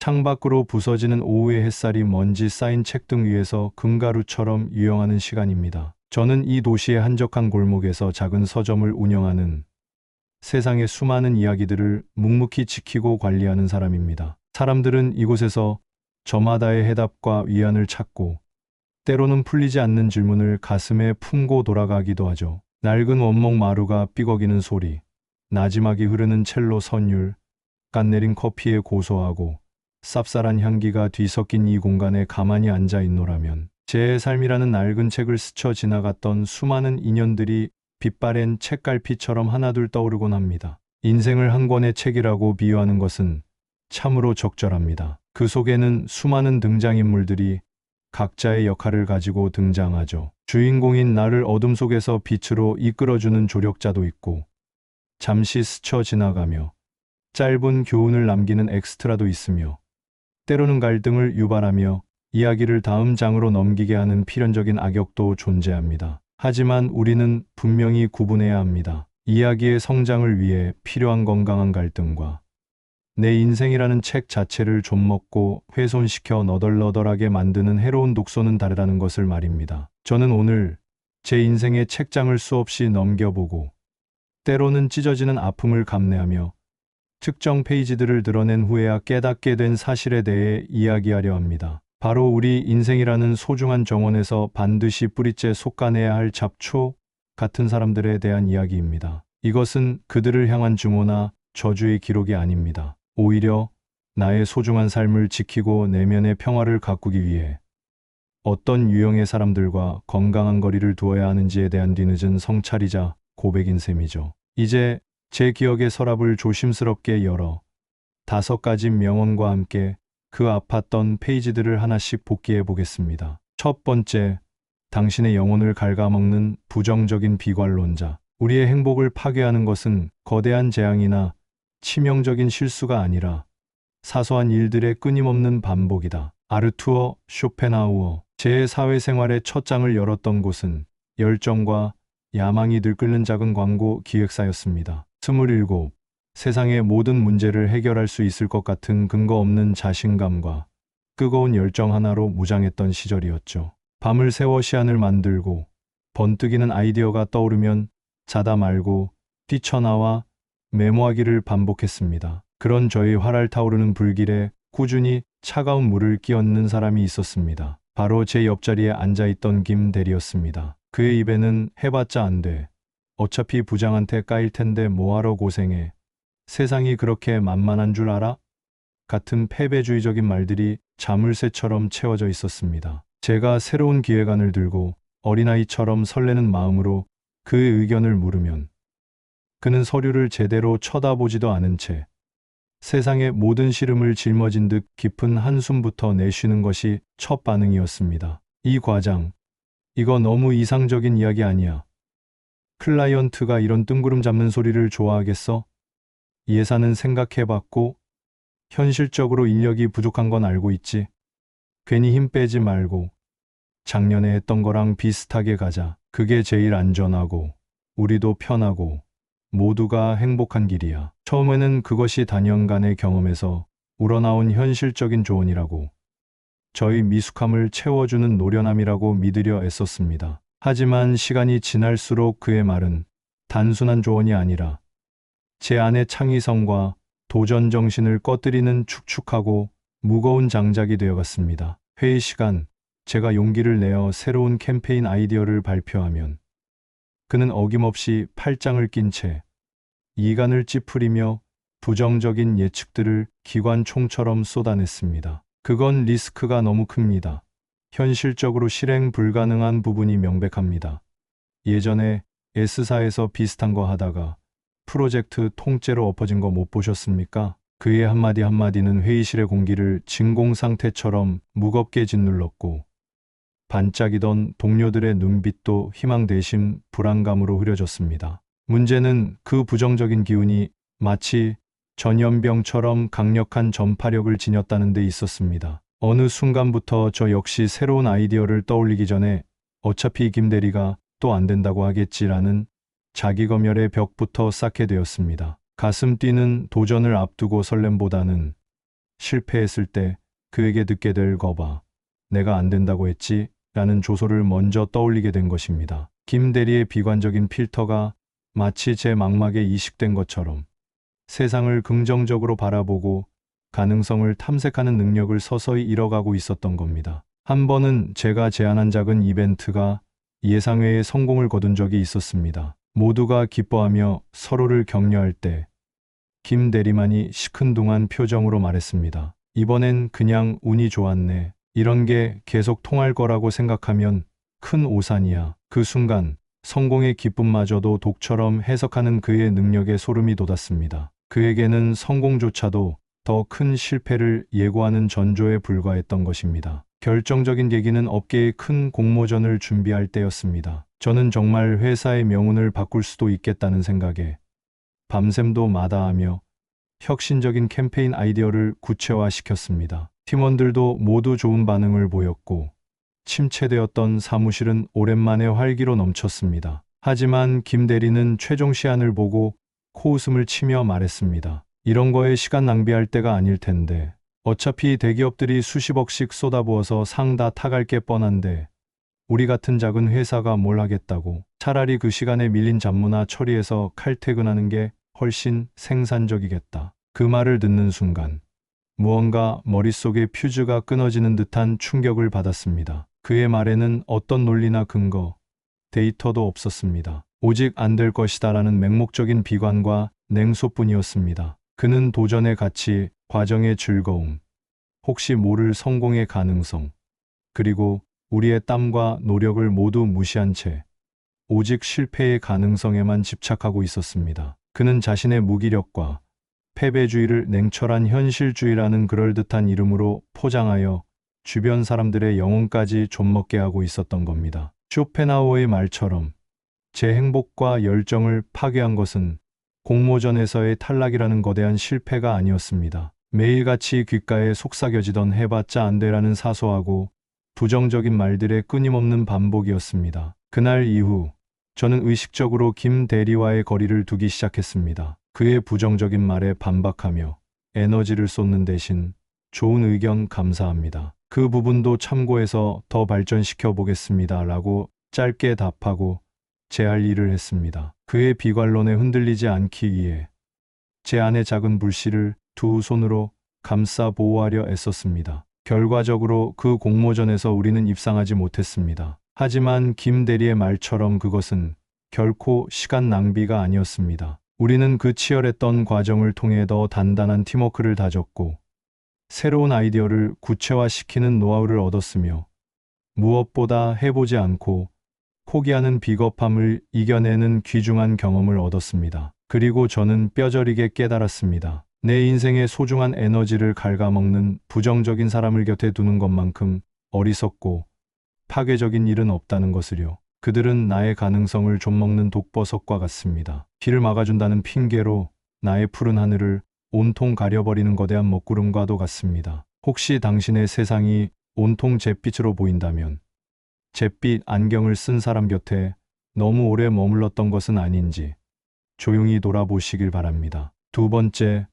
창밖으로 부서지는 오후의 햇살이 먼지 쌓인 책등 위에서 금가루처럼 유영하는 시간입니다. 저는 이 도시의 한적한 골목에서 작은 서점을 운영하는 세상의 수많은 이야기들을 묵묵히 지키고 관리하는 사람입니다. 사람들은 이곳에서 저마다의 해답과 위안을 찾고 때로는 풀리지 않는 질문을 가슴에 품고 돌아가기도 하죠. 낡은 원목 마루가 삐걱이는 소리, 나지막이 흐르는 첼로 선율, 깐내린 커피의 고소하고 쌉쌀한 향기가 뒤섞인 이 공간에 가만히 앉아 있노라면 제 삶이라는 낡은 책을 스쳐 지나갔던 수많은 인연들이 빛바랜 책갈피처럼 하나둘 떠오르곤 합니다. 인생을 한 권의 책이라고 비유하는 것은 참으로 적절합니다. 그 속에는 수많은 등장인물들이 각자의 역할을 가지고 등장하죠. 주인공인 나를 어둠 속에서 빛으로 이끌어주는 조력자도 있고, 잠시 스쳐 지나가며 짧은 교훈을 남기는 엑스트라도 있으며, 때로는 갈등을 유발하며 이야기를 다음 장으로 넘기게 하는 필연적인 악역도 존재합니다. 하지만 우리는 분명히 구분해야 합니다. 이야기의 성장을 위해 필요한 건강한 갈등과 내 인생이라는 책 자체를 좀먹고 훼손시켜 너덜너덜하게 만드는 해로운 독소는 다르다는 것을 말입니다. 저는 오늘 제 인생의 책장을 수없이 넘겨보고 때로는 찢어지는 아픔을 감내하며 특정 페이지들을 드러낸 후에야 깨닫게 된 사실에 대해 이야기하려 합니다. 바로 우리 인생이라는 소중한 정원에서 반드시 뿌리째 솎아내야 할 잡초 같은 사람들에 대한 이야기입니다. 이것은 그들을 향한 증오나 저주의 기록이 아닙니다. 오히려 나의 소중한 삶을 지키고 내면의 평화를 가꾸기 위해 어떤 유형의 사람들과 건강한 거리를 두어야 하는지에 대한 뒤늦은 성찰이자 고백인 셈이죠. 이제 제 기억의 서랍을 조심스럽게 열어 5가지 명언과 함께 그 아팠던 페이지들을 하나씩 복기해 보겠습니다. 첫 번째, 당신의 영혼을 갉아먹는 부정적인 비관론자. 우리의 행복을 파괴하는 것은 거대한 재앙이나 치명적인 실수가 아니라 사소한 일들의 끊임없는 반복이다. 아르투어 쇼펜하우어. 제 사회생활의 첫 장을 열었던 곳은 열정과 야망이 들끓는 작은 광고 기획사였습니다. 27. 세상의 모든 문제를 해결할 수 있을 것 같은 근거 없는 자신감과 뜨거운 열정 하나로 무장했던 시절이었죠. 밤을 새워 시안을 만들고 번뜩이는 아이디어가 떠오르면 자다 말고 뛰쳐나와 메모하기를 반복했습니다. 그런 저의 활활 타오르는 불길에 꾸준히 차가운 물을 끼얹는 사람이 있었습니다. 바로 제 옆자리에 앉아있던 김 대리였습니다. 그의 입에는 해봤자 안 돼. 어차피 부장한테 까일 텐데 뭐하러 고생해. 세상이 그렇게 만만한 줄 알아? 같은 패배주의적인 말들이 자물쇠처럼 채워져 있었습니다. 제가 새로운 기획안을 들고 어린아이처럼 설레는 마음으로 그의 의견을 물으면 그는 서류를 제대로 쳐다보지도 않은 채 세상의 모든 시름을 짊어진 듯 깊은 한숨부터 내쉬는 것이 첫 반응이었습니다. 이 과장, 이거 너무 이상적인 이야기 아니야. 클라이언트가 이런 뜬구름 잡는 소리를 좋아하겠어? 예산은 생각해봤고 현실적으로 인력이 부족한 건 알고 있지. 괜히 힘 빼지 말고 작년에 했던 거랑 비슷하게 가자. 그게 제일 안전하고 우리도 편하고 모두가 행복한 길이야. 처음에는 그것이 단연간의 경험에서 우러나온 현실적인 조언이라고, 저희 미숙함을 채워주는 노련함이라고 믿으려 애썼습니다. 하지만 시간이 지날수록 그의 말은 단순한 조언이 아니라 제 안의 창의성과 도전 정신을 꺼뜨리는 축축하고 무거운 장작이 되어갔습니다. 회의 시간, 제가 용기를 내어 새로운 캠페인 아이디어를 발표하면 그는 어김없이 팔짱을 낀 채 이간을 찌푸리며 부정적인 예측들을 기관총처럼 쏟아냈습니다. 그건 리스크가 너무 큽니다. 현실적으로 실행 불가능한 부분이 명백합니다. 예전에 S사에서 비슷한 거 하다가 프로젝트 통째로 엎어진 거 못 보셨습니까? 그의 한마디 한마디는 회의실의 공기를 진공 상태처럼 무겁게 짓눌렀고 반짝이던 동료들의 눈빛도 희망 대신 불안감으로 흐려졌습니다. 문제는 그 부정적인 기운이 마치 전염병처럼 강력한 전파력을 지녔다는 데 있었습니다. 어느 순간부터 저 역시 새로운 아이디어를 떠올리기 전에 어차피 김 대리가 또 안 된다고 하겠지라는 자기검열의 벽부터 쌓게 되었습니다. 가슴 뛰는 도전을 앞두고 설렘보다는 실패했을 때 그에게 듣게 될 거봐. 내가 안 된다고 했지? 라는 조소를 먼저 떠올리게 된 것입니다. 김 대리의 비관적인 필터가 마치 제 망막에 이식된 것처럼 세상을 긍정적으로 바라보고 가능성을 탐색하는 능력을 서서히 잃어가고 있었던 겁니다. 한 번은 제가 제안한 작은 이벤트가 예상외의 성공을 거둔 적이 있었습니다. 모두가 기뻐하며 서로를 격려할 때 김 대리만이 시큰둥한 표정으로 말했습니다. 이번엔 그냥 운이 좋았네. 이런 게 계속 통할 거라고 생각하면 큰 오산이야. 그 순간 성공의 기쁨마저도 독처럼 해석하는 그의 능력에 소름이 돋았습니다. 그에게는 성공조차도 더 큰 실패를 예고하는 전조에 불과했던 것입니다. 결정적인 계기는 업계의 큰 공모전을 준비할 때였습니다. 저는 정말 회사의 명운을 바꿀 수도 있겠다는 생각에 밤샘도 마다하며 혁신적인 캠페인 아이디어를 구체화시켰습니다. 팀원들도 모두 좋은 반응을 보였고 침체되었던 사무실은 오랜만에 활기로 넘쳤습니다. 하지만 김 대리는 최종 시안을 보고 코웃음을 치며 말했습니다. 이런 거에 시간 낭비할 때가 아닐 텐데. 어차피 대기업들이 수십억씩 쏟아부어서 상 다 타갈 게 뻔한데 우리 같은 작은 회사가 뭘 하겠다고. 차라리 그 시간에 밀린 잡무나 처리해서 칼퇴근하는 게 훨씬 생산적이겠다. 그 말을 듣는 순간 무언가 머릿속에 퓨즈가 끊어지는 듯한 충격을 받았습니다. 그의 말에는 어떤 논리나 근거, 데이터도 없었습니다. 오직 안 될 것이다라는 맹목적인 비관과 냉소뿐이었습니다. 그는 도전의 가치, 과정의 즐거움, 혹시 모를 성공의 가능성, 그리고 우리의 땀과 노력을 모두 무시한 채 오직 실패의 가능성에만 집착하고 있었습니다. 그는 자신의 무기력과 패배주의를 냉철한 현실주의라는 그럴듯한 이름으로 포장하여 주변 사람들의 영혼까지 좀먹게 하고 있었던 겁니다. 쇼펜하우어의 말처럼 제 행복과 열정을 파괴한 것은 공모전에서의 탈락이라는 거대한 실패가 아니었습니다. 매일같이 귓가에 속삭여지던 해봤자 안 돼라는 사소하고 부정적인 말들의 끊임없는 반복이었습니다. 그날 이후 저는 의식적으로 김 대리와의 거리를 두기 시작했습니다. 그의 부정적인 말에 반박하며 에너지를 쏟는 대신 좋은 의견 감사합니다. 그 부분도 참고해서 더 발전시켜 보겠습니다. 라고 짧게 답하고 제 할 일을 했습니다. 그의 비관론에 흔들리지 않기 위해 제 안의 작은 불씨를 두 손으로 감싸 보호하려 애썼습니다. 결과적으로 그 공모전에서 우리는 입상하지 못했습니다. 하지만 김 대리의 말처럼 그것은 결코 시간 낭비가 아니었습니다. 우리는 그 치열했던 과정을 통해 더 단단한 팀워크를 다졌고 새로운 아이디어를 구체화시키는 노하우를 얻었으며 무엇보다 해보지 않고 포기하는 비겁함을 이겨내는 귀중한 경험을 얻었습니다. 그리고 저는 뼈저리게 깨달았습니다. 내 인생의 소중한 에너지를 갉아먹는 부정적인 사람을 곁에 두는 것만큼 어리석고 파괴적인 일은 없다는 것을요. 그들은 나의 가능성을 좀먹는 독버섯과 같습니다. 비를 막아준다는 핑계로 나의 푸른 하늘을 온통 가려버리는 거대한 먹구름과도 같습니다. 혹시 당신의 세상이 온통 잿빛으로 보인다면 잿빛 안경을 쓴 사람 곁에 너무 오래 머물렀던 것은 아닌지 조용히 돌아보시길 바랍니다. 두 번째,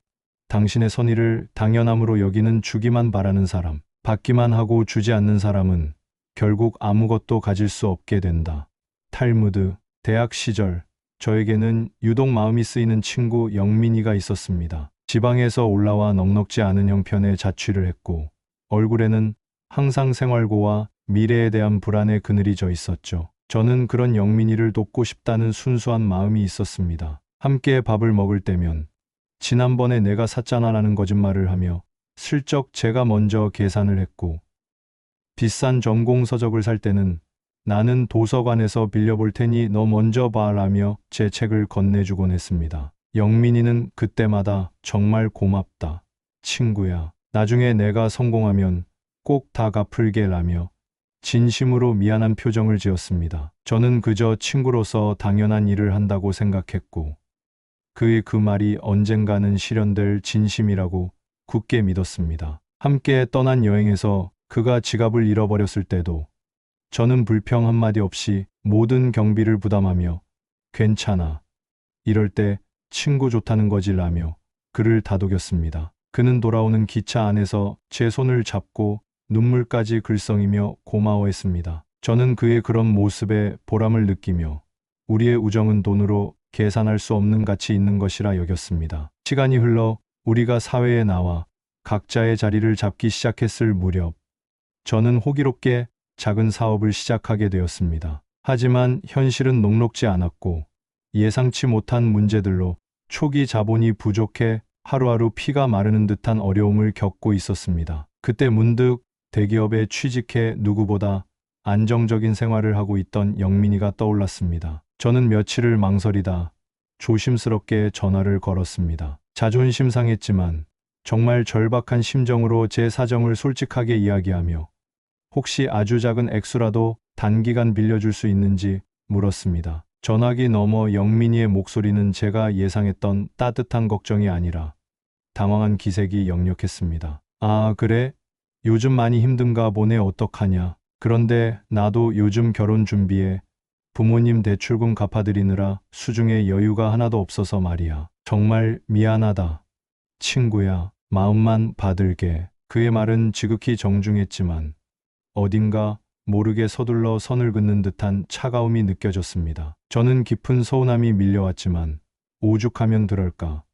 당신의 선의를 당연함으로 여기는 주기만 바라는 사람, 받기만 하고 주지 않는 사람은 결국 아무것도 가질 수 없게 된다. 탈무드. 대학 시절 저에게는 유독 마음이 쓰이는 친구 영민이가 있었습니다. 지방에서 올라와 넉넉지 않은 형편에 자취를 했고 얼굴에는 항상 생활고와 미래에 대한 불안의 그늘이 져 있었죠. 저는 그런 영민이를 돕고 싶다는 순수한 마음이 있었습니다. 함께 밥을 먹을 때면 지난번에 내가 샀잖아라는 거짓말을 하며 슬쩍 제가 먼저 계산을 했고 비싼 전공서적을 살 때는 나는 도서관에서 빌려볼 테니 너 먼저 봐라며 제 책을 건네주곤 했습니다. 영민이는 그때마다 정말 고맙다. 친구야. 나중에 내가 성공하면 꼭 다 갚을게 라며 진심으로 미안한 표정을 지었습니다. 저는 그저 친구로서 당연한 일을 한다고 생각했고 그의 그 말이 언젠가는 실현될 진심이라고 굳게 믿었습니다. 함께 떠난 여행에서 그가 지갑을 잃어버렸을 때도 저는 불평 한마디 없이 모든 경비를 부담하며 괜찮아. 이럴 때 친구 좋다는 거지 라며 그를 다독였습니다. 그는 돌아오는 기차 안에서 제 손을 잡고 눈물까지 글썽이며 고마워했습니다. 저는 그의 그런 모습에 보람을 느끼며 우리의 우정은 돈으로 계산할 수 없는 가치 있는 것이라 여겼습니다. 시간이 흘러 우리가 사회에 나와 각자의 자리를 잡기 시작했을 무렵 저는 호기롭게 작은 사업을 시작하게 되었습니다. 하지만 현실은 녹록지 않았고 예상치 못한 문제들로 초기 자본이 부족해 하루하루 피가 마르는 듯한 어려움을 겪고 있었습니다. 그때 문득 대기업에 취직해 누구보다 안정적인 생활을 하고 있던 영민이가 떠올랐습니다. 저는 며칠을 망설이다 조심스럽게 전화를 걸었습니다. 자존심 상했지만 정말 절박한 심정으로 제 사정을 솔직하게 이야기하며 혹시 아주 작은 액수라도 단기간 빌려줄 수 있는지 물었습니다. 전화기 너머 영민이의 목소리는 제가 예상했던 따뜻한 걱정이 아니라 당황한 기색이 역력했습니다. 아, 그래? 요즘 많이 힘든가 보네. 어떡하냐? 그런데 나도 요즘 결혼 준비해 부모님 대출금 갚아드리느라 수중에 여유가 하나도 없어서 말이야. 정말 미안하다. 친구야, 마음만 받을게. 그의 말은 지극히 정중했지만 어딘가 모르게 서둘러 선을 긋는 듯한 차가움이 느껴졌습니다. 저는 깊은 서운함이 밀려왔지만 오죽하면 그럴까.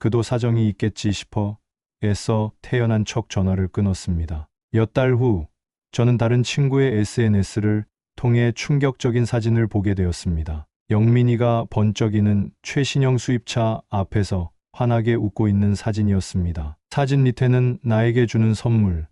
그도 사정이 있겠지 싶어 애써 태연한 척 전화를 끊었습니다. 몇 달 후 저는 다른 친구의 SNS를 통해 충격적인 사진을 보게 되었습니다. 영민이가 번쩍이는 최신형 수입차 앞에서 환하게 웃고 있는 사진이었습니다. 사진 밑에는 나에게 주는 선물,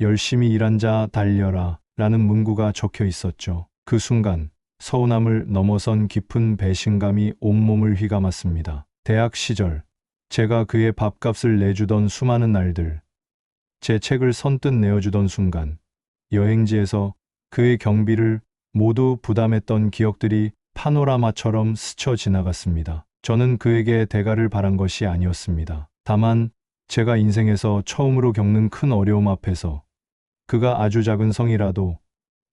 열심히 일한 자 달려라 라는 문구가 적혀 있었죠. 그 순간 서운함을 넘어선 깊은 배신감이 온몸을 휘감았습니다. 대학 시절 제가 그의 밥값을 내주던 수많은 날들, 제 책을 선뜻 내어주던 순간, 여행지에서 그의 경비를 모두 부담했던 기억들이 파노라마처럼 스쳐 지나갔습니다. 저는 그에게 대가를 바란 것이 아니었습니다. 다만 제가 인생에서 처음으로 겪는 큰 어려움 앞에서 그가 아주 작은 성이라도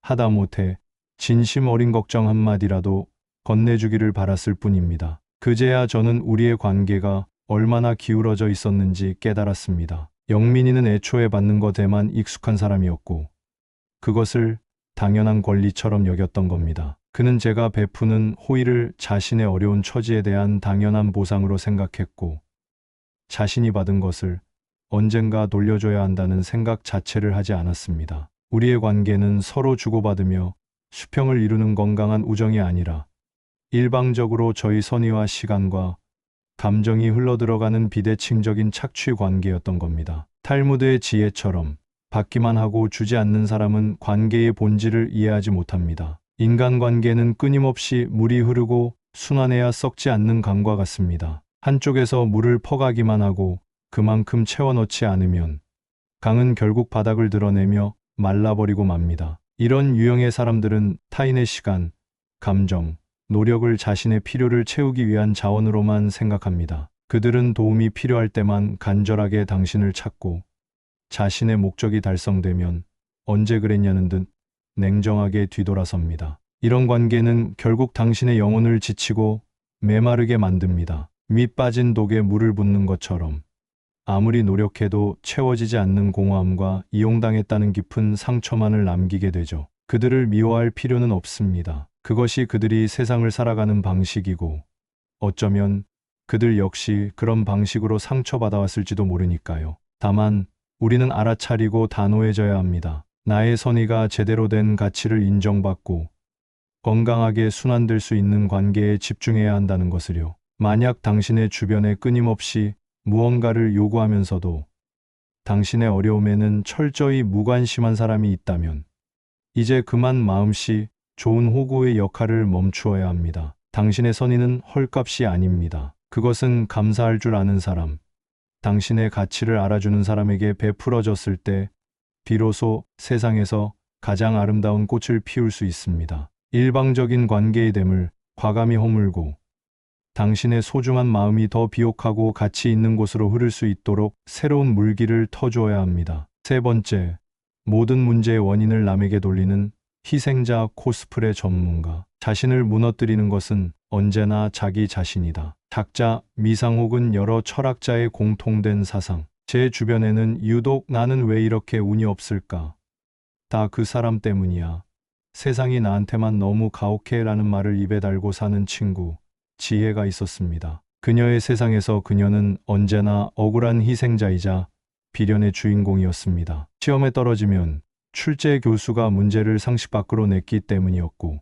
하다못해 진심 어린 걱정 한마디라도 건네주기를 바랐을 뿐입니다. 그제야 저는 우리의 관계가 얼마나 기울어져 있었는지 깨달았습니다. 영민이는 애초에 받는 것에만 익숙한 사람이었고 그것을 당연한 권리처럼 여겼던 겁니다. 그는 제가 베푸는 호의를 자신의 어려운 처지에 대한 당연한 보상으로 생각했고 자신이 받은 것을 언젠가 돌려줘야 한다는 생각 자체를 하지 않았습니다. 우리의 관계는 서로 주고받으며 수평을 이루는 건강한 우정이 아니라 일방적으로 저희 선의와 시간과 감정이 흘러들어가는 비대칭적인 착취 관계였던 겁니다. 탈무드의 지혜처럼 받기만 하고 주지 않는 사람은 관계의 본질을 이해하지 못합니다. 인간관계는 끊임없이 물이 흐르고 순환해야 썩지 않는 강과 같습니다. 한쪽에서 물을 퍼가기만 하고 그만큼 채워넣지 않으면 강은 결국 바닥을 드러내며 말라버리고 맙니다. 이런 유형의 사람들은 타인의 시간, 감정, 노력을 자신의 필요를 채우기 위한 자원으로만 생각합니다. 그들은 도움이 필요할 때만 간절하게 당신을 찾고 자신의 목적이 달성되면 언제 그랬냐는 듯 냉정하게 뒤돌아섭니다. 이런 관계는 결국 당신의 영혼을 지치고 메마르게 만듭니다. 밑 빠진 독에 물을 붓는 것처럼 아무리 노력해도 채워지지 않는 공허함과 이용당했다는 깊은 상처만을 남기게 되죠. 그들을 미워할 필요는 없습니다. 그것이 그들이 세상을 살아가는 방식이고 어쩌면 그들 역시 그런 방식으로 상처받아왔을지도 모르니까요. 다만 우리는 알아차리고 단호해져야 합니다. 나의 선의가 제대로 된 가치를 인정받고 건강하게 순환될 수 있는 관계에 집중해야 한다는 것을요. 만약 당신의 주변에 끊임없이 무언가를 요구하면서도 당신의 어려움에는 철저히 무관심한 사람이 있다면 이제 그만 마음씨 좋은 호구의 역할을 멈추어야 합니다. 당신의 선의는 헐값이 아닙니다. 그것은 감사할 줄 아는 사람, 당신의 가치를 알아주는 사람에게 베풀어졌을 때 비로소 세상에서 가장 아름다운 꽃을 피울 수 있습니다. 일방적인 관계의 댐을 과감히 허물고 당신의 소중한 마음이 더 비옥하고 가치 있는 곳으로 흐를 수 있도록 새로운 물기를 터주어야 합니다. 세 번째, 모든 문제의 원인을 남에게 돌리는 희생자 코스프레 전문가. 자신을 무너뜨리는 것은 언제나 자기 자신이다. 작자, 미상 혹은 여러 철학자의 공통된 사상. 제 주변에는 유독 나는 왜 이렇게 운이 없을까? 다 그 사람 때문이야. 세상이 나한테만 너무 가혹해라는 말을 입에 달고 사는 친구, 지혜가 있었습니다. 그녀의 세상에서 그녀는 언제나 억울한 희생자이자 비련의 주인공이었습니다. 시험에 떨어지면 출제 교수가 문제를 상식 밖으로 냈기 때문이었고,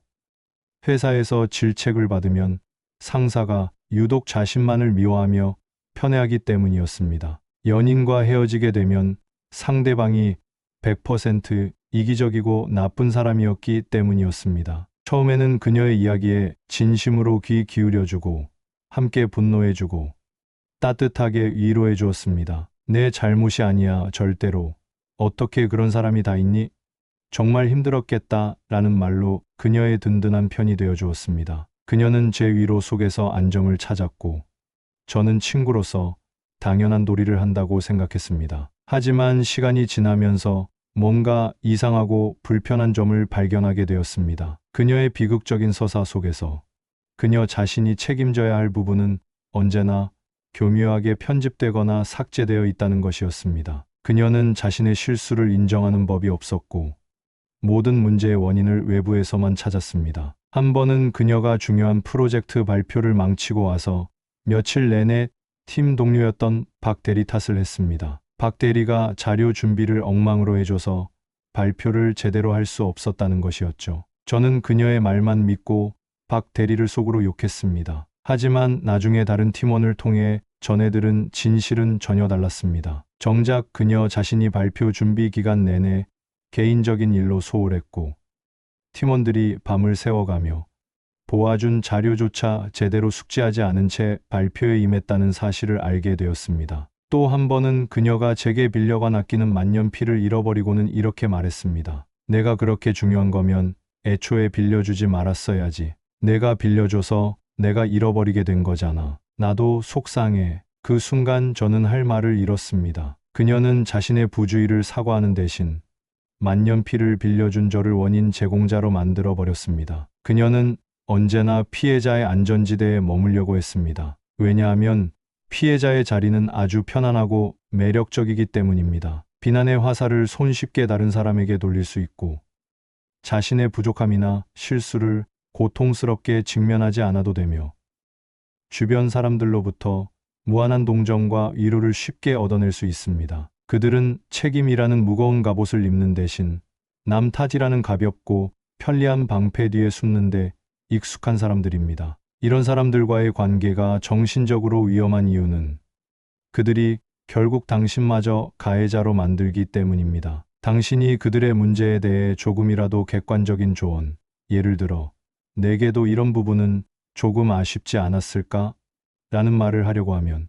회사에서 질책을 받으면 상사가 유독 자신만을 미워하며 편애하기 때문이었습니다. 연인과 헤어지게 되면 상대방이 100% 이기적이고 나쁜 사람이었기 때문이었습니다. 처음에는 그녀의 이야기에 진심으로 귀 기울여주고 함께 분노해주고 따뜻하게 위로해 주었습니다. 내 잘못이 아니야, 절대로. 어떻게 그런 사람이 다 있니? 정말 힘들었겠다 라는 말로 그녀의 든든한 편이 되어 주었습니다. 그녀는 제 위로 속에서 안정을 찾았고, 저는 친구로서 당연한 도리를 한다고 생각했습니다. 하지만 시간이 지나면서 뭔가 이상하고 불편한 점을 발견하게 되었습니다. 그녀의 비극적인 서사 속에서 그녀 자신이 책임져야 할 부분은 언제나 교묘하게 편집되거나 삭제되어 있다는 것이었습니다. 그녀는 자신의 실수를 인정하는 법이 없었고, 모든 문제의 원인을 외부에서만 찾았습니다. 한 번은 그녀가 중요한 프로젝트 발표를 망치고 와서 며칠 내내 팀 동료였던 박 대리 탓을 했습니다. 박 대리가 자료 준비를 엉망으로 해줘서 발표를 제대로 할 수 없었다는 것이었죠. 저는 그녀의 말만 믿고 박 대리를 속으로 욕했습니다. 하지만 나중에 다른 팀원을 통해 전해들은 진실은 전혀 달랐습니다. 정작 그녀 자신이 발표 준비 기간 내내 개인적인 일로 소홀했고, 팀원들이 밤을 새워가며 보아준 자료조차 제대로 숙지하지 않은 채 발표에 임했다는 사실을 알게 되었습니다. 또 한 번은 그녀가 제게 빌려간 아끼는 만년필을 잃어버리고는 이렇게 말했습니다. 내가 그렇게 중요한 거면 애초에 빌려주지 말았어야지. 내가 빌려줘서 내가 잃어버리게 된 거잖아. 나도 속상해. 그 순간 저는 할 말을 잃었습니다. 그녀는 자신의 부주의를 사과하는 대신 만년필을 빌려준 저를 원인 제공자로 만들어 버렸습니다. 그녀는 언제나 피해자의 안전지대에 머물려고 했습니다. 왜냐하면 피해자의 자리는 아주 편안하고 매력적이기 때문입니다. 비난의 화살을 손쉽게 다른 사람에게 돌릴 수 있고, 자신의 부족함이나 실수를 고통스럽게 직면하지 않아도 되며, 주변 사람들로부터 무한한 동정과 위로를 쉽게 얻어낼 수 있습니다. 그들은 책임이라는 무거운 갑옷을 입는 대신 남 탓이라는 가볍고 편리한 방패 뒤에 숨는데 익숙한 사람들입니다. 이런 사람들과의 관계가 정신적으로 위험한 이유는 그들이 결국 당신마저 가해자로 만들기 때문입니다. 당신이 그들의 문제에 대해 조금이라도 객관적인 조언, 예를 들어 내게도 이런 부분은 조금 아쉽지 않았을까? 라는 말을 하려고 하면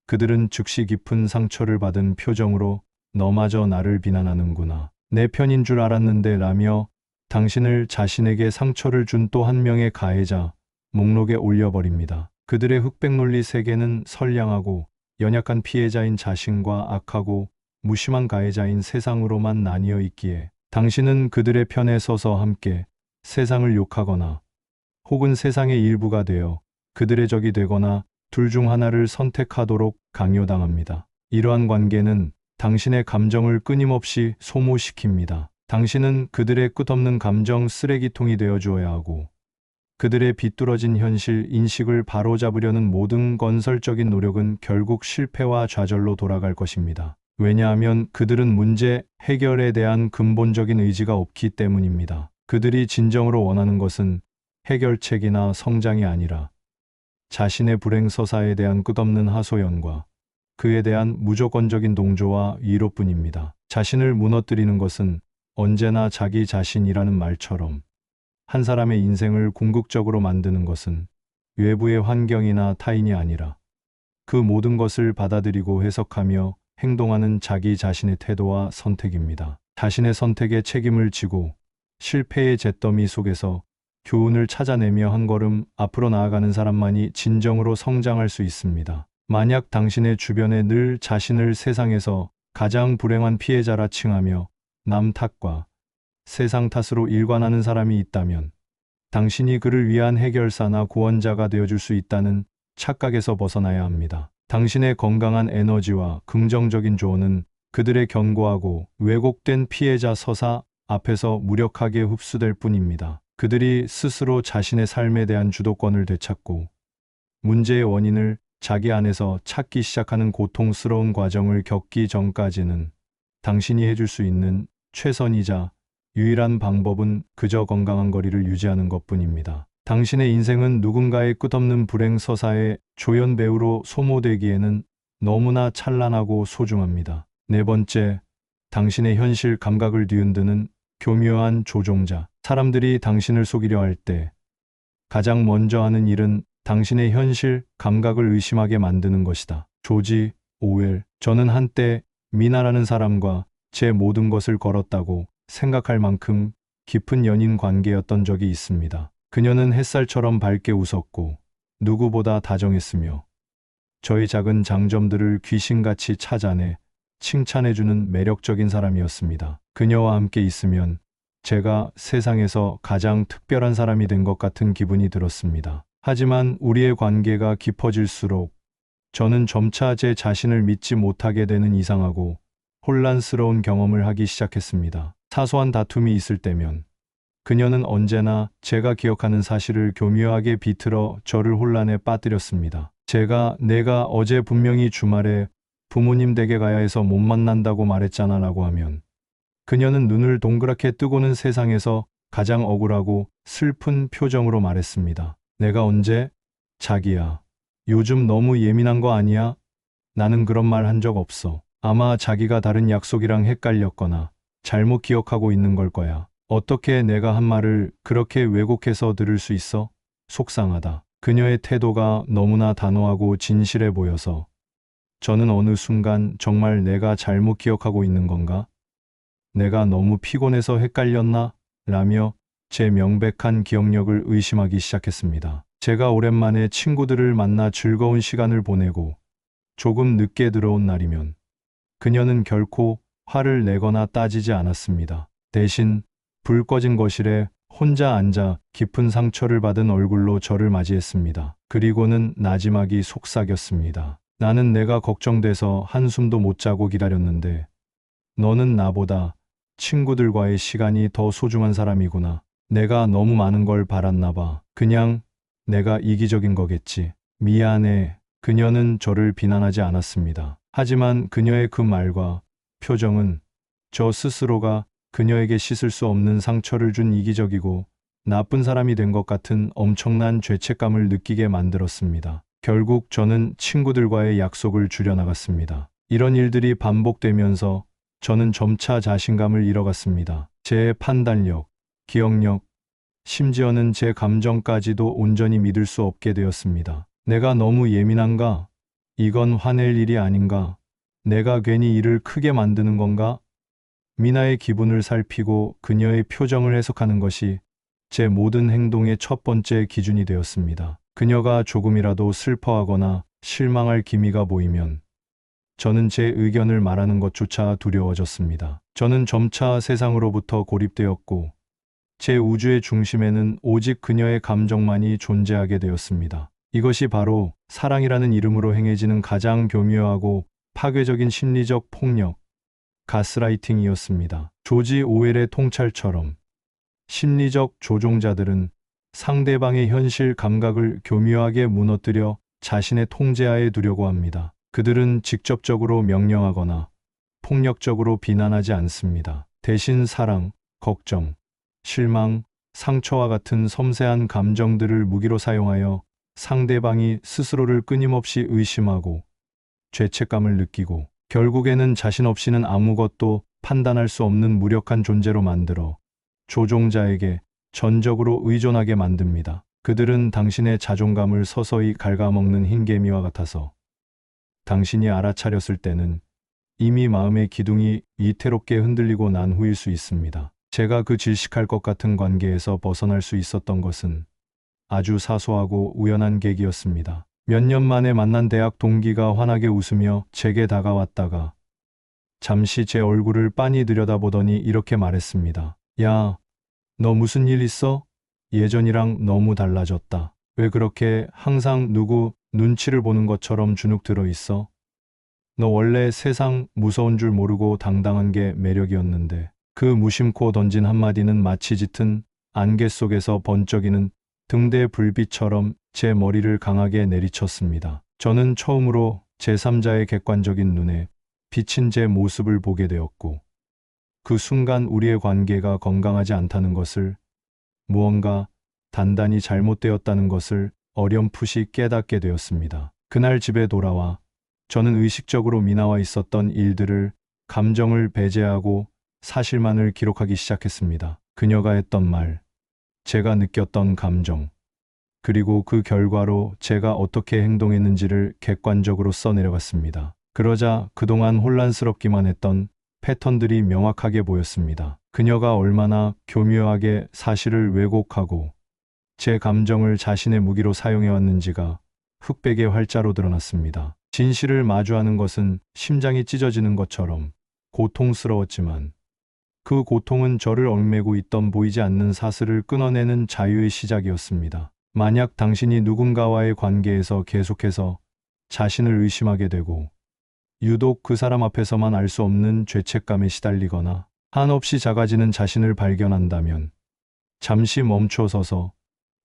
그들은 즉시 깊은 상처를 받은 표정으로 너마저 나를 비난하는구나. 내 편인 줄 알았는데 라며 당신을 자신에게 상처를 준 또 한 명의 가해자 목록에 올려버립니다. 그들의 흑백 논리 세계는 선량하고 연약한 피해자인 자신과 악하고 무심한 가해자인 세상으로만 나뉘어 있기에 당신은 그들의 편에 서서 함께 세상을 욕하거나 혹은 세상의 일부가 되어 그들의 적이 되거나 둘 중 하나를 선택하도록 강요당합니다. 이러한 관계는 당신의 감정을 끊임없이 소모시킵니다. 당신은 그들의 끝없는 감정 쓰레기통이 되어 주어야 하고, 그들의 비뚤어진 현실 인식을 바로잡으려는 모든 건설적인 노력은 결국 실패와 좌절로 돌아갈 것입니다. 왜냐하면 그들은 문제 해결에 대한 근본적인 의지가 없기 때문입니다. 그들이 진정으로 원하는 것은 해결책이나 성장이 아니라 자신의 불행서사에 대한 끝없는 하소연과 그에 대한 무조건적인 동조와 위로뿐입니다. 자신을 무너뜨리는 것은 언제나 자기 자신이라는 말처럼 한 사람의 인생을 궁극적으로 만드는 것은 외부의 환경이나 타인이 아니라 그 모든 것을 받아들이고 해석하며 행동하는 자기 자신의 태도와 선택입니다. 자신의 선택에 책임을 지고 실패의 잿더미 속에서 교훈을 찾아내며 한 걸음 앞으로 나아가는 사람만이 진정으로 성장할 수 있습니다. 만약 당신의 주변에 늘 자신을 세상에서 가장 불행한 피해자라 칭하며 남 탓과 세상 탓으로 일관하는 사람이 있다면 당신이 그를 위한 해결사나 구원자가 되어줄 수 있다는 착각에서 벗어나야 합니다. 당신의 건강한 에너지와 긍정적인 조언은 그들의 견고하고 왜곡된 피해자 서사 앞에서 무력하게 흡수될 뿐입니다. 그들이 스스로 자신의 삶에 대한 주도권을 되찾고 문제의 원인을 자기 안에서 찾기 시작하는 고통스러운 과정을 겪기 전까지는 당신이 해줄 수 있는 최선이자 유일한 방법은 그저 건강한 거리를 유지하는 것뿐입니다. 당신의 인생은 누군가의 끝없는 불행 서사의 조연 배우로 소모되기에는 너무나 찬란하고 소중합니다. 네 번째, 당신의 현실 감각을 뒤흔드는 교묘한 조종자. 사람들이 당신을 속이려 할 때 가장 먼저 하는 일은 당신의 현실 감각을 의심하게 만드는 것이다. 조지 오웰. 저는 한때 미나라는 사람과 제 모든 것을 걸었다고 생각할 만큼 깊은 연인 관계였던 적이 있습니다. 그녀는 햇살처럼 밝게 웃었고 누구보다 다정했으며 저희 작은 장점들을 귀신같이 찾아내 칭찬해주는 매력적인 사람이었습니다. 그녀와 함께 있으면 제가 세상에서 가장 특별한 사람이 된 것 같은 기분이 들었습니다. 하지만 우리의 관계가 깊어질수록 저는 점차 제 자신을 믿지 못하게 되는 이상하고 혼란스러운 경험을 하기 시작했습니다. 사소한 다툼이 있을 때면 그녀는 언제나 제가 기억하는 사실을 교묘하게 비틀어 저를 혼란에 빠뜨렸습니다. 내가 어제 분명히 주말에 부모님 댁에 가야 해서 못 만난다고 말했잖아 라고 하면 그녀는 눈을 동그랗게 뜨고는 세상에서 가장 억울하고 슬픈 표정으로 말했습니다. 내가 언제? 자기야. 요즘 너무 예민한 거 아니야? 나는 그런 말 한 적 없어. 아마 자기가 다른 약속이랑 헷갈렸거나 잘못 기억하고 있는 걸 거야. 어떻게 내가 한 말을 그렇게 왜곡해서 들을 수 있어? 속상하다. 그녀의 태도가 너무나 단호하고 진실해 보여서 저는 어느 순간 정말 내가 잘못 기억하고 있는 건가? 내가 너무 피곤해서 헷갈렸나? 라며 제 명백한 기억력을 의심하기 시작했습니다. 제가 오랜만에 친구들을 만나 즐거운 시간을 보내고 조금 늦게 들어온 날이면 그녀는 결코 화를 내거나 따지지 않았습니다. 대신 불 꺼진 거실에 혼자 앉아 깊은 상처를 받은 얼굴로 저를 맞이했습니다. 그리고는 나지막이 속삭였습니다. 나는 내가 걱정돼서 한숨도 못 자고 기다렸는데 너는 나보다 친구들과의 시간이 더 소중한 사람이구나. 내가 너무 많은 걸 바랐나 봐. 그냥 내가 이기적인 거겠지. 미안해. 그녀는 저를 비난하지 않았습니다. 하지만 그녀의 그 말과 표정은 저 스스로가 그녀에게 씻을 수 없는 상처를 준 이기적이고 나쁜 사람이 된 것 같은 엄청난 죄책감을 느끼게 만들었습니다. 결국 저는 친구들과의 약속을 줄여나갔습니다. 이런 일들이 반복되면서 저는 점차 자신감을 잃어갔습니다. 제 판단력, 기억력, 심지어는 제 감정까지도 온전히 믿을 수 없게 되었습니다. 내가 너무 예민한가? 이건 화낼 일이 아닌가? 내가 괜히 일을 크게 만드는 건가? 미나의 기분을 살피고 그녀의 표정을 해석하는 것이 제 모든 행동의 첫 번째 기준이 되었습니다. 그녀가 조금이라도 슬퍼하거나 실망할 기미가 보이면 저는 제 의견을 말하는 것조차 두려워졌습니다. 저는 점차 세상으로부터 고립되었고 제 우주의 중심에는 오직 그녀의 감정만이 존재하게 되었습니다. 이것이 바로 사랑이라는 이름으로 행해지는 가장 교묘하고 파괴적인 심리적 폭력, 가스라이팅이었습니다. 조지 오웰의 통찰처럼 심리적 조종자들은 상대방의 현실 감각을 교묘하게 무너뜨려 자신의 통제하에 두려고 합니다. 그들은 직접적으로 명령하거나 폭력적으로 비난하지 않습니다. 대신 사랑, 걱정, 실망, 상처와 같은 섬세한 감정들을 무기로 사용하여 상대방이 스스로를 끊임없이 의심하고 죄책감을 느끼고 결국에는 자신 없이는 아무것도 판단할 수 없는 무력한 존재로 만들어 조종자에게 전적으로 의존하게 만듭니다. 그들은 당신의 자존감을 서서히 갉아먹는 흰개미와 같아서 당신이 알아차렸을 때는 이미 마음의 기둥이 위태롭게 흔들리고 난 후일 수 있습니다. 제가 그 질식할 것 같은 관계에서 벗어날 수 있었던 것은 아주 사소하고 우연한 계기였습니다. 몇 년 만에 만난 대학 동기가 환하게 웃으며 제게 다가왔다가 잠시 제 얼굴을 빤히 들여다보더니 이렇게 말했습니다. 야, 너 무슨 일 있어? 예전이랑 너무 달라졌다. 왜 그렇게 항상 누구 눈치를 보는 것처럼 주눅 들어 있어? 너 원래 세상 무서운 줄 모르고 당당한 게 매력이었는데. 그 무심코 던진 한마디는 마치 짙은 안개 속에서 번쩍이는 등대의 불빛처럼 제 머리를 강하게 내리쳤습니다. 저는 처음으로 제3자의 객관적인 눈에 비친 제 모습을 보게 되었고, 그 순간 우리의 관계가 건강하지 않다는 것을, 무언가 단단히 잘못되었다는 것을 어렴풋이 깨닫게 되었습니다. 그날 집에 돌아와 저는 의식적으로 미나와 있었던 일들을, 감정을 배제하고 사실만을 기록하기 시작했습니다. 그녀가 했던 말, 제가 느꼈던 감정, 그리고 그 결과로 제가 어떻게 행동했는지를 객관적으로 써내려갔습니다. 그러자 그동안 혼란스럽기만 했던 패턴들이 명확하게 보였습니다. 그녀가 얼마나 교묘하게 사실을 왜곡하고 제 감정을 자신의 무기로 사용해왔는지가 흑백의 활자로 드러났습니다. 진실을 마주하는 것은 심장이 찢어지는 것처럼 고통스러웠지만, 그 고통은 저를 얽매고 있던 보이지 않는 사슬을 끊어내는 자유의 시작이었습니다. 만약 당신이 누군가와의 관계에서 계속해서 자신을 의심하게 되고, 유독 그 사람 앞에서만 알 수 없는 죄책감에 시달리거나 한없이 작아지는 자신을 발견한다면, 잠시 멈춰서서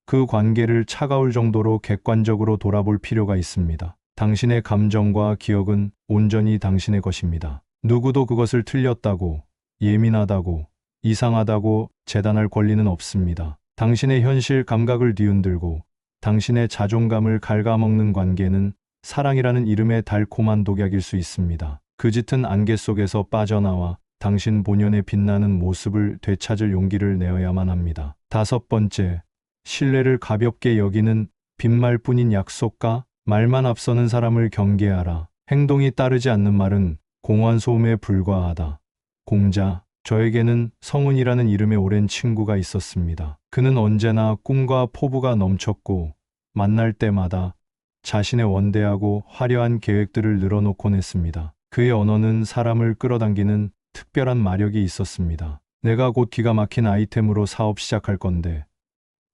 그 관계를 차가울 정도로 객관적으로 돌아볼 필요가 있습니다. 당신의 감정과 기억은 온전히 당신의 것입니다. 누구도 그것을 틀렸다고, 예민하다고, 이상하다고 재단할 권리는 없습니다. 당신의 현실 감각을 뒤흔들고 당신의 자존감을 갉아먹는 관계는 사랑이라는 이름의 달콤한 독약일 수 있습니다. 그 짙은 안개 속에서 빠져나와 당신 본연의 빛나는 모습을 되찾을 용기를 내어야만 합니다. 5번째, 신뢰를 가볍게 여기는 빈말뿐인 약속과 말만 앞서는 사람을 경계하라. 행동이 따르지 않는 말은 공허한 소음에 불과하다. 공자, 저에게는 성훈이라는 이름의 오랜 친구가 있었습니다. 그는 언제나 꿈과 포부가 넘쳤고, 만날 때마다 자신의 원대하고 화려한 계획들을 늘어놓곤 했습니다. 그의 언어는 사람을 끌어당기는 특별한 마력이 있었습니다. 내가 곧 기가 막힌 아이템으로 사업 시작할 건데,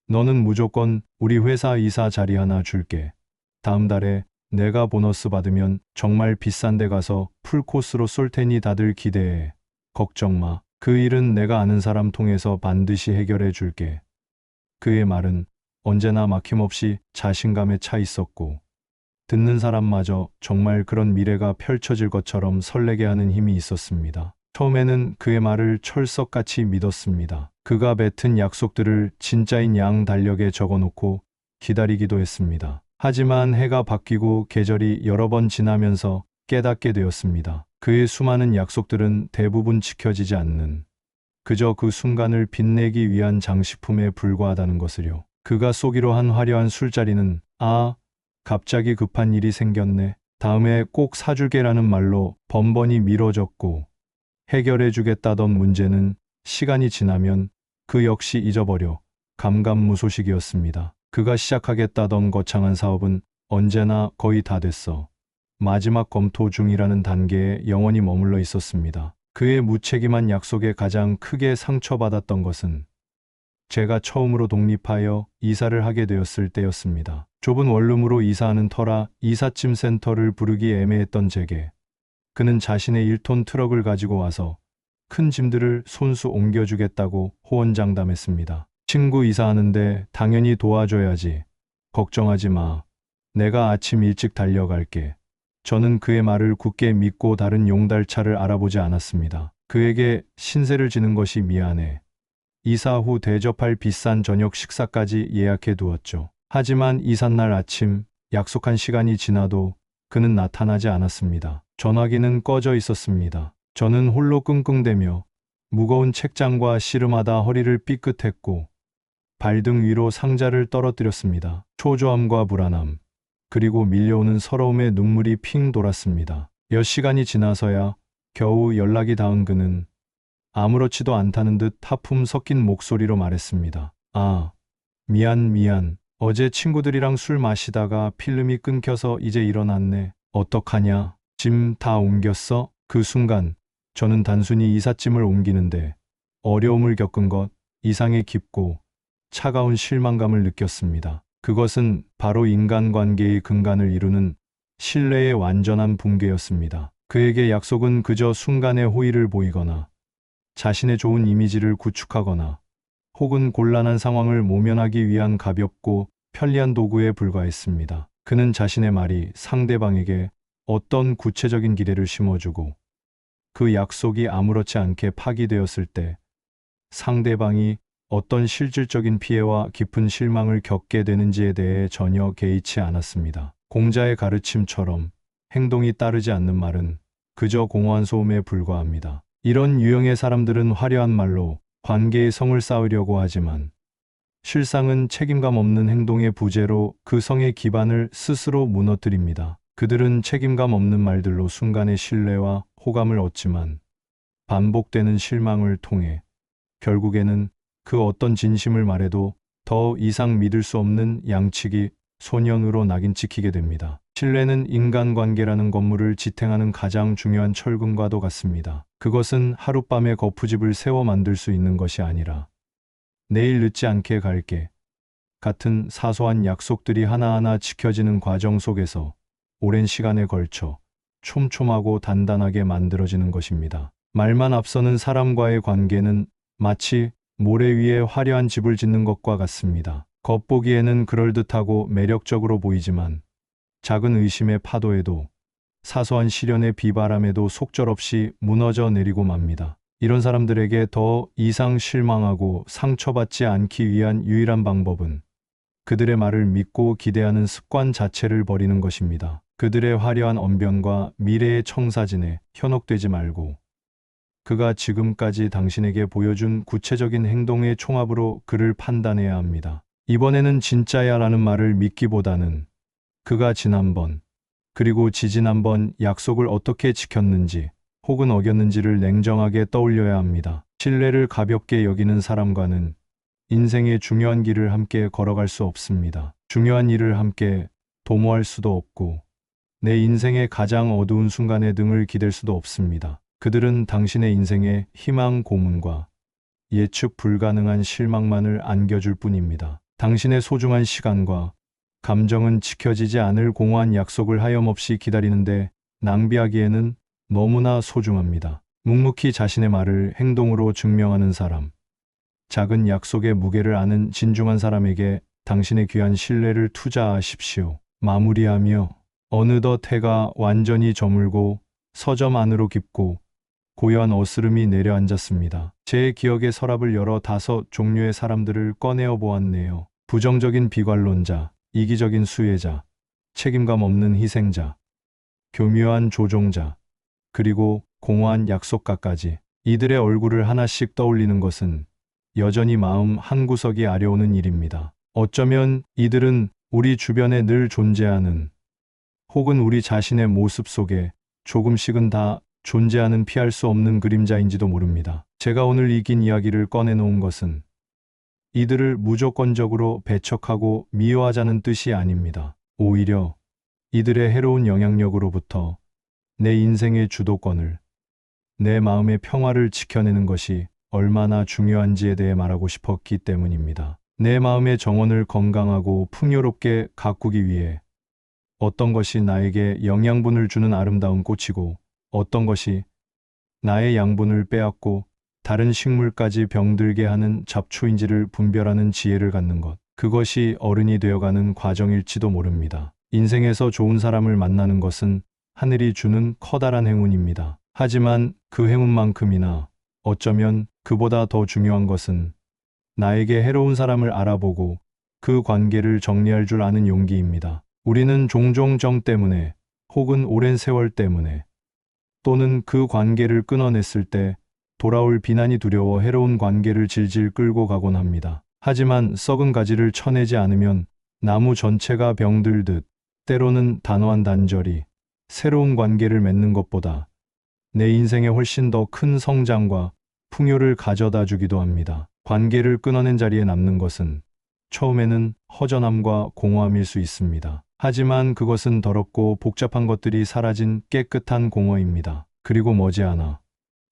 너는 무조건 우리 회사 이사 자리 하나 줄게. 다음 달에 내가 보너스 받으면 정말 비싼 데 가서 풀코스로 쏠 테니 다들 기대해. 걱정 마. 그 일은 내가 아는 사람 통해서 반드시 해결해 줄게. 그의 말은 언제나 막힘없이 자신감에 차 있었고, 듣는 사람마저 정말 그런 미래가 펼쳐질 것처럼 설레게 하는 힘이 있었습니다. 처음에는 그의 말을 철석같이 믿었습니다. 그가 뱉은 약속들을 진짜인 양 달력에 적어놓고 기다리기도 했습니다. 하지만 해가 바뀌고 계절이 여러 번 지나면서 깨닫게 되었습니다. 그의 수많은 약속들은 대부분 지켜지지 않는, 그저 그 순간을 빛내기 위한 장식품에 불과하다는 것을요. 그가 쏘기로 한 화려한 술자리는 갑자기 급한 일이 생겼네. 다음에 꼭 사줄게라는 말로 번번이 미뤄졌고, 해결해주겠다던 문제는 시간이 지나면 그 역시 잊어버려 감감무소식이었습니다. 그가 시작하겠다던 거창한 사업은 언제나 거의 다 됐어. 마지막 검토 중이라는 단계에 영원히 머물러 있었습니다. 그의 무책임한 약속에 가장 크게 상처받았던 것은 제가 처음으로 독립하여 이사를 하게 되었을 때였습니다. 좁은 원룸으로 이사하는 터라 이삿짐 센터를 부르기 애매했던 제게 그는 자신의 1톤 트럭을 가지고 와서 큰 짐들을 손수 옮겨주겠다고 호언장담했습니다. 친구 이사하는데 당연히 도와줘야지. 걱정하지 마. 내가 아침 일찍 달려갈게. 저는 그의 말을 굳게 믿고 다른 용달차를 알아보지 않았습니다. 그에게 신세를 지는 것이 미안해. 이사 후 대접할 비싼 저녁 식사까지 예약해 두었죠. 하지만 이삿날 아침, 약속한 시간이 지나도 그는 나타나지 않았습니다. 전화기는 꺼져 있었습니다. 저는 홀로 끙끙대며 무거운 책장과 씨름하다 허리를 삐끗했고, 발등 위로 상자를 떨어뜨렸습니다. 초조함과 불안함, 그리고 밀려오는 서러움에 눈물이 핑 돌았습니다. 몇 시간이 지나서야 겨우 연락이 닿은 그는 아무렇지도 않다는 듯 하품 섞인 목소리로 말했습니다. 미안. 어제 친구들이랑 술 마시다가 필름이 끊겨서 이제 일어났네. 어떡하냐? 짐 다 옮겼어? 그 순간 저는 단순히 이삿짐을 옮기는데 어려움을 겪은 것 이상의 깊고 차가운 실망감을 느꼈습니다. 그것은 바로 인간관계의 근간을 이루는 신뢰의 완전한 붕괴였습니다. 그에게 약속은 그저 순간의 호의를 보이거나 자신의 좋은 이미지를 구축하거나 혹은 곤란한 상황을 모면하기 위한 가볍고 편리한 도구에 불과했습니다. 그는 자신의 말이 상대방에게 어떤 구체적인 기대를 심어주고 그 약속이 아무렇지 않게 파기되었을 때 상대방이 어떤 실질적인 피해와 깊은 실망을 겪게 되는지에 대해 전혀 개의치 않았습니다. 공자의 가르침처럼 행동이 따르지 않는 말은 그저 공허한 소음에 불과합니다. 이런 유형의 사람들은 화려한 말로 관계의 성을 쌓으려고 하지만 실상은 책임감 없는 행동의 부재로 그 성의 기반을 스스로 무너뜨립니다. 그들은 책임감 없는 말들로 순간의 신뢰와 호감을 얻지만 반복되는 실망을 통해 결국에는 그 어떤 진심을 말해도 더 이상 믿을 수 없는 양치기 소년으로 낙인 찍히게 됩니다. 신뢰는 인간관계라는 건물을 지탱하는 가장 중요한 철근과도 같습니다. 그것은 하룻밤에 거푸집을 세워 만들 수 있는 것이 아니라 내일 늦지 않게 갈게 같은 사소한 약속들이 하나하나 지켜지는 과정 속에서 오랜 시간에 걸쳐 촘촘하고 단단하게 만들어지는 것입니다. 말만 앞서는 사람과의 관계는 마치 모래 위에 화려한 집을 짓는 것과 같습니다. 겉보기에는 그럴듯하고 매력적으로 보이지만 작은 의심의 파도에도 사소한 시련의 비바람에도 속절없이 무너져 내리고 맙니다. 이런 사람들에게 더 이상 실망하고 상처받지 않기 위한 유일한 방법은 그들의 말을 믿고 기대하는 습관 자체를 버리는 것입니다. 그들의 화려한 언변과 미래의 청사진에 현혹되지 말고 그가 지금까지 당신에게 보여준 구체적인 행동의 총합으로 그를 판단해야 합니다. 이번에는 진짜야 라는 말을 믿기보다는 그가 지난번 그리고 지지난번 약속을 어떻게 지켰는지 혹은 어겼는지를 냉정하게 떠올려야 합니다. 신뢰를 가볍게 여기는 사람과는 인생의 중요한 길을 함께 걸어갈 수 없습니다. 중요한 일을 함께 도모할 수도 없고 내 인생의 가장 어두운 순간에 등을 기댈 수도 없습니다. 그들은 당신의 인생의 희망 고문과 예측 불가능한 실망만을 안겨줄 뿐입니다. 당신의 소중한 시간과 감정은 지켜지지 않을 공허한 약속을 하염없이 기다리는데 낭비하기에는 너무나 소중합니다. 묵묵히 자신의 말을 행동으로 증명하는 사람, 작은 약속의 무게를 아는 진중한 사람에게 당신의 귀한 신뢰를 투자하십시오. 마무리하며 어느덧 해가 완전히 저물고 서점 안으로 깊고 고요한 어스름이 내려앉았습니다. 제 기억의 서랍을 열어 5 종류의 사람들을 꺼내어 보았네요. 부정적인 비관론자, 이기적인 수혜자, 책임감 없는 희생자, 교묘한 조종자, 그리고 공허한 약속가까지. 이들의 얼굴을 하나씩 떠올리는 것은 여전히 마음 한구석이 아려오는 일입니다. 어쩌면 이들은 우리 주변에 늘 존재하는 혹은 우리 자신의 모습 속에 조금씩은 다 존재하는 피할 수 없는 그림자인지도 모릅니다. 제가 오늘 이 긴 이야기를 꺼내놓은 것은 이들을 무조건적으로 배척하고 미워하자는 뜻이 아닙니다. 오히려 이들의 해로운 영향력으로부터 내 인생의 주도권을, 내 마음의 평화를 지켜내는 것이 얼마나 중요한지에 대해 말하고 싶었기 때문입니다. 내 마음의 정원을 건강하고 풍요롭게 가꾸기 위해 어떤 것이 나에게 영양분을 주는 아름다운 꽃이고 어떤 것이 나의 양분을 빼앗고 다른 식물까지 병들게 하는 잡초인지를 분별하는 지혜를 갖는 것. 그것이 어른이 되어가는 과정일지도 모릅니다. 인생에서 좋은 사람을 만나는 것은 하늘이 주는 커다란 행운입니다. 하지만 그 행운만큼이나 어쩌면 그보다 더 중요한 것은 나에게 해로운 사람을 알아보고 그 관계를 정리할 줄 아는 용기입니다. 우리는 종종 정 때문에 혹은 오랜 세월 때문에 또는 그 관계를 끊어냈을 때 돌아올 비난이 두려워 해로운 관계를 질질 끌고 가곤 합니다. 하지만 썩은 가지를 쳐내지 않으면 나무 전체가 병들듯 때로는 단호한 단절이 새로운 관계를 맺는 것보다 내 인생에 훨씬 더 큰 성장과 풍요를 가져다 주기도 합니다. 관계를 끊어낸 자리에 남는 것은 처음에는 허전함과 공허함일 수 있습니다. 하지만 그것은 더럽고 복잡한 것들이 사라진 깨끗한 공허입니다. 그리고 머지않아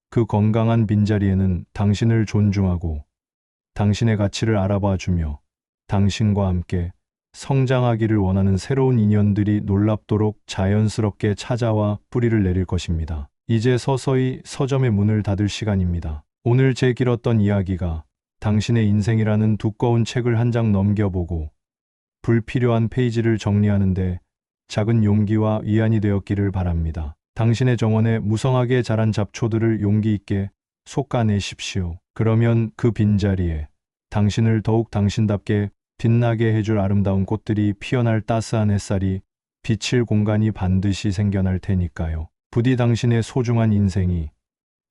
그 건강한 빈자리에는 당신을 존중하고 당신의 가치를 알아봐 주며 당신과 함께 성장하기를 원하는 새로운 인연들이 놀랍도록 자연스럽게 찾아와 뿌리를 내릴 것입니다. 이제 서서히 서점의 문을 닫을 시간입니다. 오늘 제 길었던 이야기가 당신의 인생이라는 두꺼운 책을 한 장 넘겨보고 불필요한 페이지를 정리하는데 작은 용기와 위안이 되었기를 바랍니다. 당신의 정원에 무성하게 자란 잡초들을 용기 있게 솎아내십시오. 그러면 그 빈자리에 당신을 더욱 당신답게 빛나게 해줄 아름다운 꽃들이 피어날 따스한 햇살이 비칠 공간이 반드시 생겨날 테니까요. 부디 당신의 소중한 인생이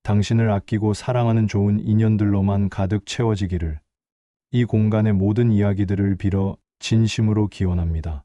당신을 아끼고 사랑하는 좋은 인연들로만 가득 채워지기를 이 공간의 모든 이야기들을 빌어 진심으로 기원합니다.